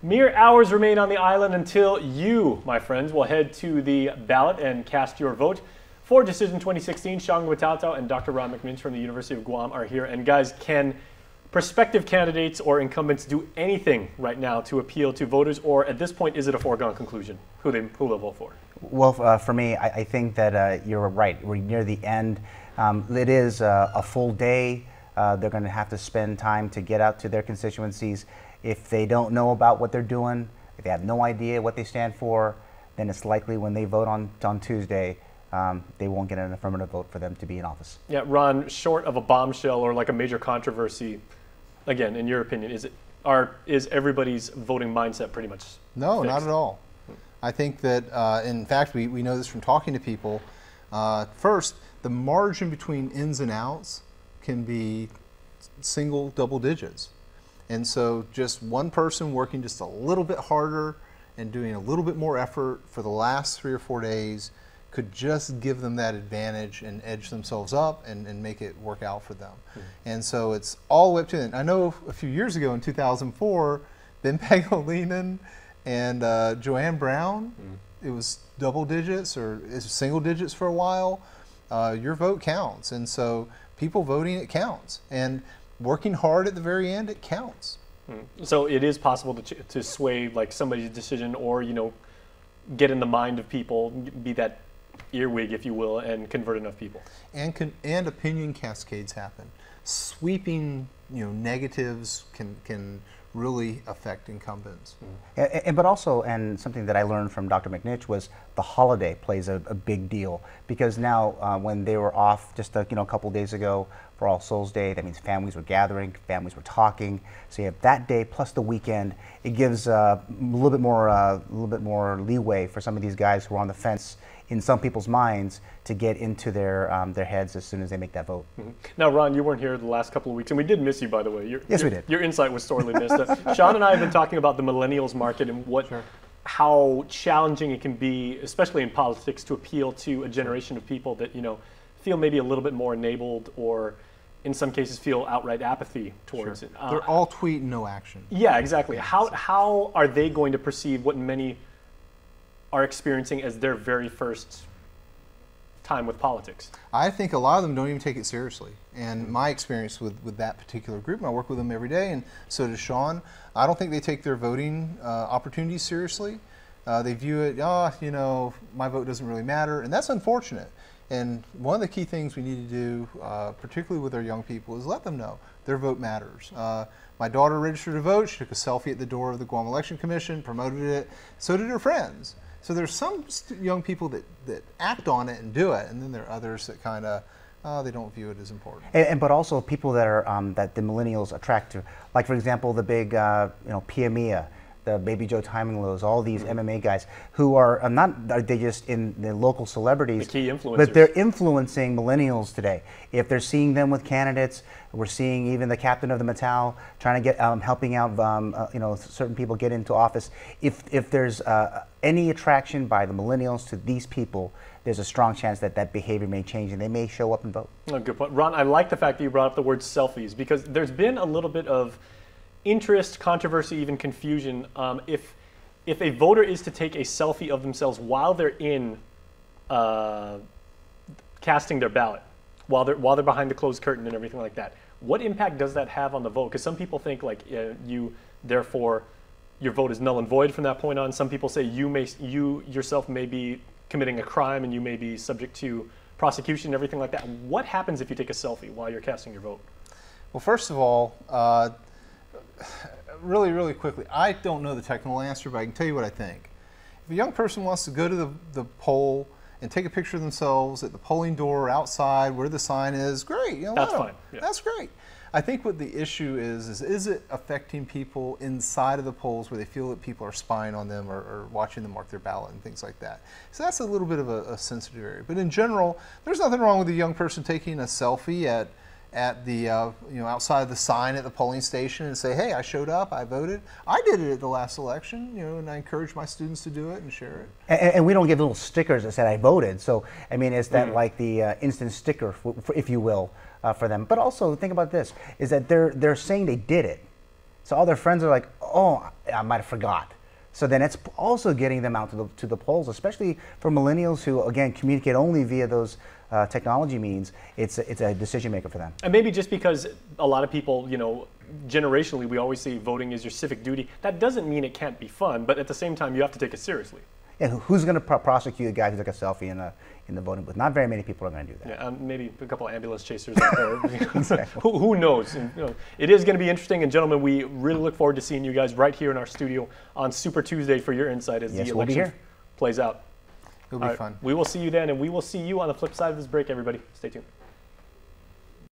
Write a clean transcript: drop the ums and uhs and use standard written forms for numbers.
Mere hours remain on the island until you, my friends, will head to the ballot and cast your vote for Decision 2016. Sean Guitautau and Dr. Ron McMinch from the University of Guam are here. And guys, can prospective candidates or incumbents do anything right now to appeal to voters, or at this point, is it a foregone conclusion who they'll vote for? Well, for me, I think that you're right. We're near the end. It is a full day. They're going to have to spend time to get out to their constituencies. If they don't know about what they're doing, if they have no idea what they stand for, then it's likely when they vote on Tuesday, they won't get an affirmative vote for them to be in office. Yeah, Ron, short of a bombshell or like a major controversy, again, in your opinion, is everybody's voting mindset pretty much No, fixed? not at all. I think that, in fact, we know this from talking to people. First, the margin between ins and outs can be single, double digits. And so just one person working just a little bit harder and doing a little bit more effort for the last 3 or 4 days could just give them that advantage and edge themselves up and make it work out for them. And so it's all the way up to them. I know a few years ago in 2004, Ben Pangilinan and Joanne Brown, it was double digits or single digits for a while. Your vote counts. And so people voting, it counts. And working hard at the very end, it counts. So it is possible to sway like somebody's decision, or get in the mind of people, be that earwig, if you will, and convert enough people. And opinion cascades happen. Sweeping negatives can really affect incumbents. But also, and something that I learned from Dr. McNich was the holiday plays a big deal, because now when they were off just a couple days ago for All Souls Day, that means families were gathering, families were talking. So you have that day plus the weekend. It gives a little bit more leeway for some of these guys who are on the fence in some people's minds to get into their heads as soon as they make that vote. Now, Ron, you weren't here the last couple of weeks, and we did miss you, by the way. Yes, we did. Your insight was sorely missed. Sean and I have been talking about the millennials market and how challenging it can be, especially in politics, to appeal to a generation of people that feel maybe a little bit more enabled, or in some cases feel outright apathy towards it. They're all tweet and no action. Yeah, exactly. How are they going to perceive what many are experiencing as their very first time with politics? I think a lot of them don't even take it seriously. And my experience with that particular group, and I work with them every day, and so does Sean, I don't think they take their voting opportunities seriously. They view it, my vote doesn't really matter, and that's unfortunate. And one of the key things we need to do, particularly with our young people, is let them know their vote matters. My daughter registered to vote. She took a selfie at the door of the Guam Election Commission, promoted it. So did her friends. So there's some young people that act on it and do it, and then there are others that kind of they don't view it as important. But also people that are that the millennials attract to, like for example the big Pia Mia, the Baby Joe Timing Lows, all these MMA guys who are they just in the local celebrities, the key influencers, but they're influencing millennials today. If they're seeing them with candidates, we're seeing even the captain of the Mattel trying to get helping out certain people get into office. If there's any attraction by the millennials to these people, there's a strong chance that behavior may change and they may show up and vote. Oh, good point. Ron, I like the fact that you brought up the word selfies, because there's been a little bit of interest, controversy, even confusion. If a voter is to take a selfie of themselves while they're in casting their ballot, while they're behind the closed curtain and everything like that, what impact does that have on the vote? Because some people think therefore your vote is null and void from that point on. Some people say you yourself may be committing a crime and you may be subject to prosecution and everything like that. What happens if you take a selfie while you're casting your vote? Well, first of all, really quickly, I don't know the technical answer, but I can tell you what I think. If a young person wants to go to the poll and take a picture of themselves at the polling door outside where the sign is, great. That's fine. Yeah. That's great. I think what the issue is it affecting people inside of the polls where they feel that people are spying on them or watching them mark their ballot and things like that. So that's a little bit of a sensitive area. But in general, there's nothing wrong with a young person taking a selfie at the outside of the sign at the polling station and say, hey, I showed up, I voted. I did it at the last election, and I encourage my students to do it and share it. And we don't give little stickers that said I voted. So I mean, it's that like the instant sticker, if you will, for them. But also think about this: is that they're saying they did it. So all their friends are like, oh, I might have forgot. So then it's also getting them out to the polls, especially for millennials who, again, communicate only via those technology means. It's a decision maker for them. And maybe just because a lot of people, generationally, we always say voting is your civic duty. That doesn't mean it can't be fun, but at the same time, you have to take it seriously. Yeah, who's going to prosecute a guy who took a selfie in the voting booth? Not very many people are going to do that. Yeah, maybe a couple of ambulance chasers out there. Exactly. Who knows? And, it is going to be interesting. And gentlemen, we really look forward to seeing you guys right here in our studio on Super Tuesday for your insight as the election plays out. It'll be fun. We will see you then, and we will see you on the flip side of this break, everybody. Stay tuned.